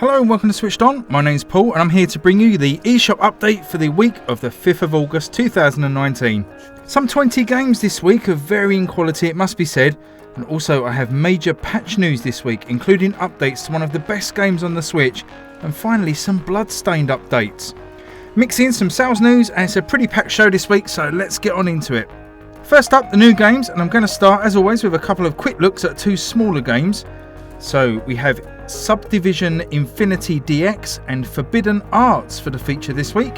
Hello and welcome to Switched On. My name's Paul and I'm here to bring you the eShop update for the week of the 5th of August 2019. Some 20 games this week of varying quality, it must be said, and also I have major patch news this week, including updates to one of the best games on the Switch, and finally some Bloodstained updates. Mix in some sales news, and it's a pretty packed show this week, so let's get on into it. First up, the new games, and I'm going to start as always with a couple of quick looks at two smaller games. So we have Subdivision Infinity DX and Forbidden Arts for the feature this week.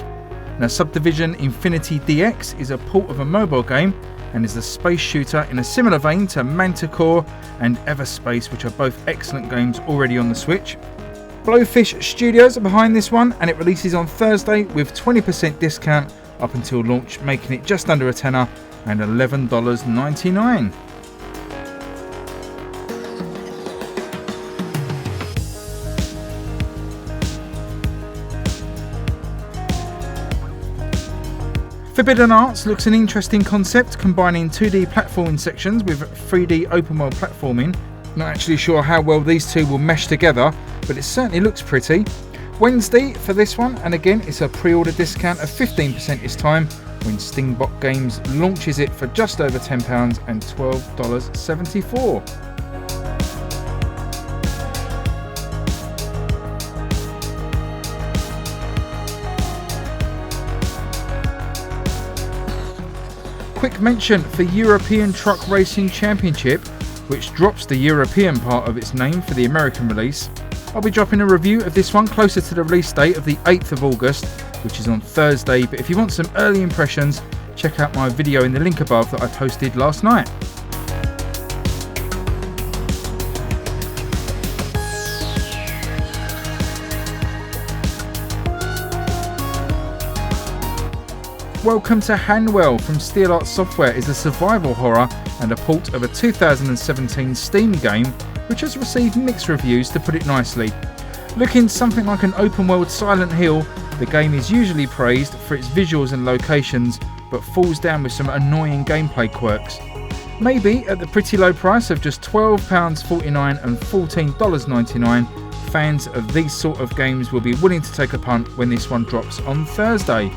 Now, Subdivision Infinity DX is a port of a mobile game and is a space shooter in a similar vein to Manticore and Everspace, which are both excellent games already on the Switch. Blowfish Studios are behind this one, and it releases on Thursday with 20% discount up until launch, making it just under a tenner and $11.99. Forbidden Arts looks an interesting concept, combining 2D platforming sections with 3D open world platforming. Not actually sure how well these two will mesh together, but it certainly looks pretty. Wednesday for this one, and again it's a pre-order discount of 15% this time when Stingbot Games launches it for just over £10 and $12.74. Quick mention for European Truck Racing Championship, which drops the European part of its name for the American release. I'll be dropping a review of this one closer to the release date of the 8th of August, which is on Thursday, but if you want some early impressions, check out my video in the link above that I posted last night. Welcome to Hanwell from Steel Art Software is a survival horror and a port of a 2017 Steam game which has received mixed reviews, to put it nicely. Looking something like an open world Silent Hill, the game is usually praised for its visuals and locations, but falls down with some annoying gameplay quirks. Maybe at the pretty low price of just £12.49 and $14.99, fans of these sort of games will be willing to take a punt when this one drops on Thursday.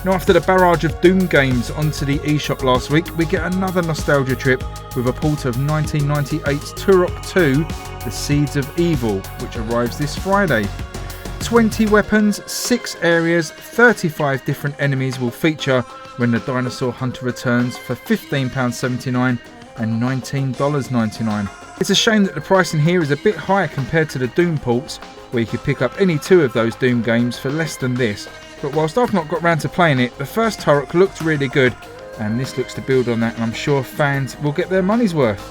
Now, after the barrage of Doom games onto the eShop last week, we get another nostalgia trip with a port of 1998's Turok 2, The Seeds of Evil, which arrives this Friday. 20 weapons, 6 areas, 35 different enemies will feature when the Dinosaur Hunter returns for £15.79 and $19.99. It's a shame that the pricing here is a bit higher compared to the Doom ports, where you could pick up any 2 of those Doom games for less than this. But whilst I've not got round to playing it, the first Turok looked really good, and this looks to build on that, and I'm sure fans will get their money's worth.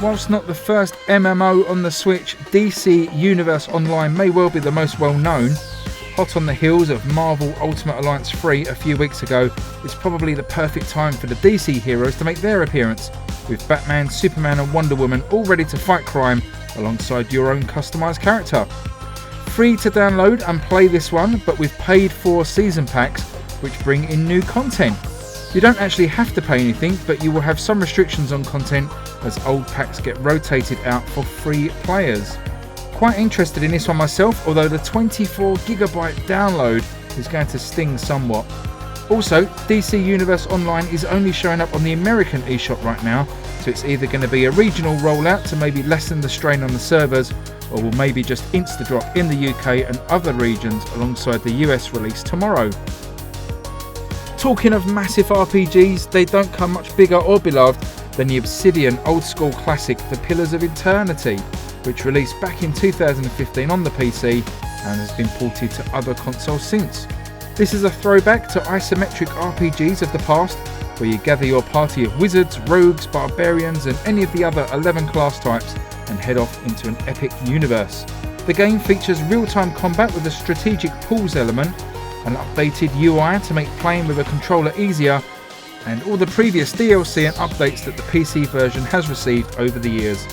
Whilst not the first MMO on the Switch, DC Universe Online may well be the most well known. Hot on the heels of Marvel Ultimate Alliance 3 a few weeks ago, it's probably the perfect time for the DC heroes to make their appearance, with Batman, Superman and Wonder Woman all ready to fight crime alongside your own customised character. Free to download and play this one, but with paid for season packs which bring in new content. You don't actually have to pay anything, but you will have some restrictions on content as old packs get rotated out for free players. Quite interested in this one myself, although the 24GB download is going to sting somewhat. Also, DC Universe Online is only showing up on the American eShop right now, so it's either going to be a regional rollout to maybe lessen the strain on the servers, or will maybe just insta-drop in the UK and other regions alongside the US release tomorrow. Talking of massive RPGs, they don't come much bigger or beloved than the Obsidian old school classic The Pillars of Eternity, which released back in 2015 on the PC and has been ported to other consoles since. This is a throwback to isometric RPGs of the past, where you gather your party of wizards, rogues, barbarians and any of the other 11 class types and head off into an epic universe. The game features real-time combat with a strategic pools element, an updated UI to make playing with a controller easier, and all the previous DLC and updates that the PC version has received over the years.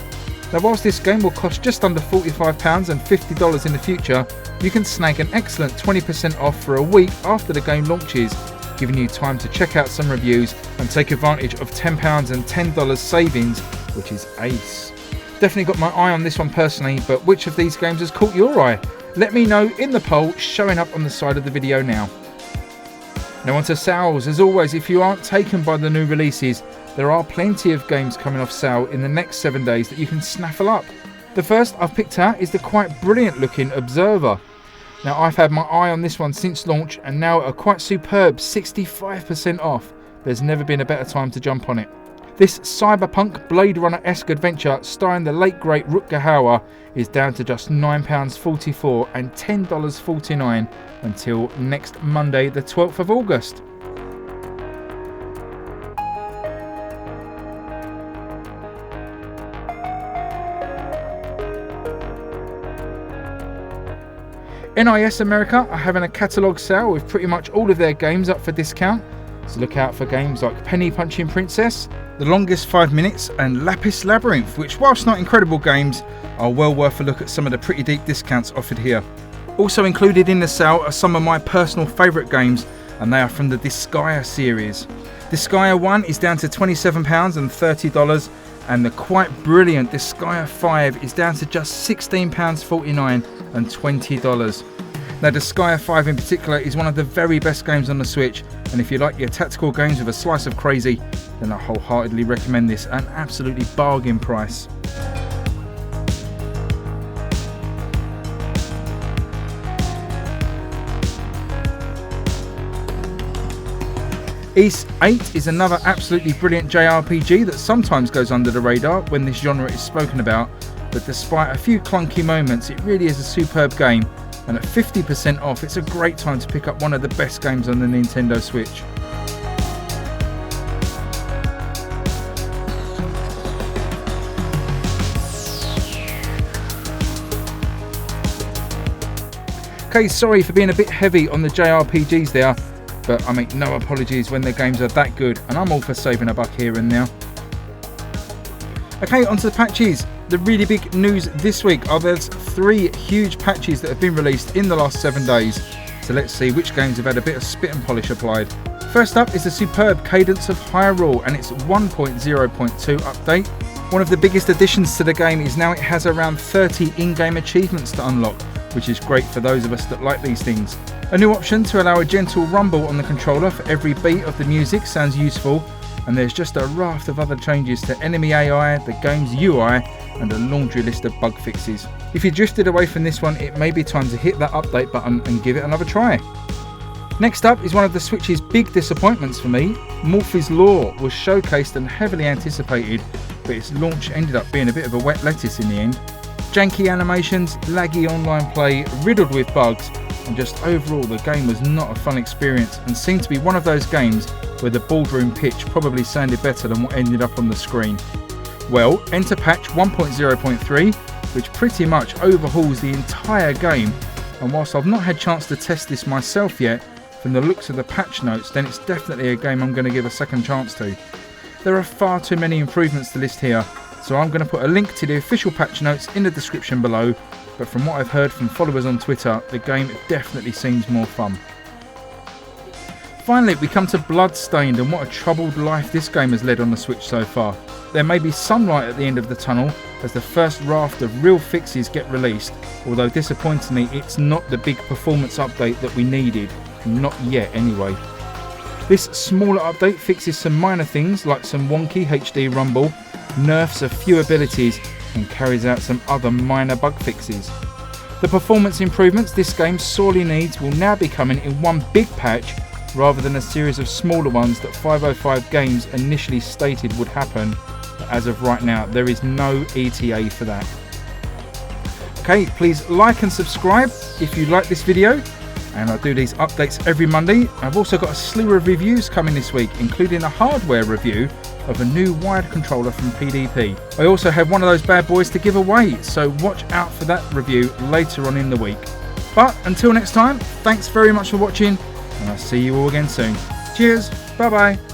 Now whilst this game will cost just under £45 and $50 in the future, you can snag an excellent 20% off for a week after the game launches, giving you time to check out some reviews and take advantage of £10 and $10 savings, which is ace. Definitely got my eye on this one personally, but which of these games has caught your eye? Let me know in the poll showing up on the side of the video now. Now onto sales. As always, if you aren't taken by the new releases, there are plenty of games coming off sale in the next 7 days that you can snaffle up. The first I've picked out is the quite brilliant looking Observer. Now I've had my eye on this one since launch, and now at a quite superb 65% off. There's never been a better time to jump on it. This cyberpunk Blade Runner-esque adventure starring the late great Rutger Hauer is down to just £9.44 and $10.49 until next Monday the 12th of August. NIS America are having a catalogue sale with pretty much all of their games up for discount, so look out for games like Penny Punching Princess, The Longest 5 Minutes and Lapis Labyrinth, which whilst not incredible games, are well worth a look at some of the pretty deep discounts offered here. Also included in the sale are some of my personal favourite games, and they are from the Disgaea series. Disgaea 1 is down to £27 and $30, and the quite brilliant Disgaea 5 is down to just £16.49 and $20. Now Disgaea 5 in particular is one of the very best games on the Switch, and if you like your tactical games with a slice of crazy, then I wholeheartedly recommend this at an absolutely bargain price. Ys 8 is another absolutely brilliant JRPG that sometimes goes under the radar when this genre is spoken about, but despite a few clunky moments, it really is a superb game, and at 50% off it's a great time to pick up one of the best games on the Nintendo Switch. Okay, sorry for being a bit heavy on the JRPGs there, but I make no apologies when their games are that good, and I'm all for saving a buck here and now. Okay, onto the patches. The really big news this week are there's 3 huge patches that have been released in the last 7 days, so let's see which games have had a bit of spit and polish applied. First up is the superb Cadence of Hyrule and its 1.0.2 update. One of the biggest additions to the game is now it has around 30 in-game achievements to unlock, which is great for those of us that like these things. A new option to allow a gentle rumble on the controller for every beat of the music sounds useful, and there's just a raft of other changes to enemy AI, the game's UI, and a laundry list of bug fixes. If you drifted away from this one, it may be time to hit that update button and give it another try. Next up is one of the Switch's big disappointments for me. Morphe's Law was showcased and heavily anticipated, but its launch ended up being a bit of a wet lettuce in the end. Janky animations, laggy online play, riddled with bugs, and just overall the game was not a fun experience and seemed to be one of those games where the boardroom pitch probably sounded better than what ended up on the screen. Well, enter patch 1.0.3, which pretty much overhauls the entire game, and whilst I've not had chance to test this myself yet, from the looks of the patch notes, then it's definitely a game I'm going to give a second chance to. There are far too many improvements to list here, so I'm going to put a link to the official patch notes in the description below, but from what I've heard from followers on Twitter, the game definitely seems more fun. Finally, we come to Bloodstained, and what a troubled life this game has led on the Switch so far. There may be some light at the end of the tunnel as the first raft of real fixes get released, although disappointingly it's not the big performance update that we needed, not yet anyway. This smaller update fixes some minor things like some wonky HD rumble, nerfs a few abilities, and carries out some other minor bug fixes. The performance improvements this game sorely needs will now be coming in one big patch rather than a series of smaller ones that 505 Games initially stated would happen, but as of right now there is no ETA for that. Okay, please like and subscribe if you like this video, and I do these updates every Monday. I've also got a slew of reviews coming this week, including a hardware review of a new wired controller from PDP. I also have one of those bad boys to give away, so watch out for that review later on in the week. But until next time, thanks very much for watching, and I'll see you all again soon. Cheers, bye bye.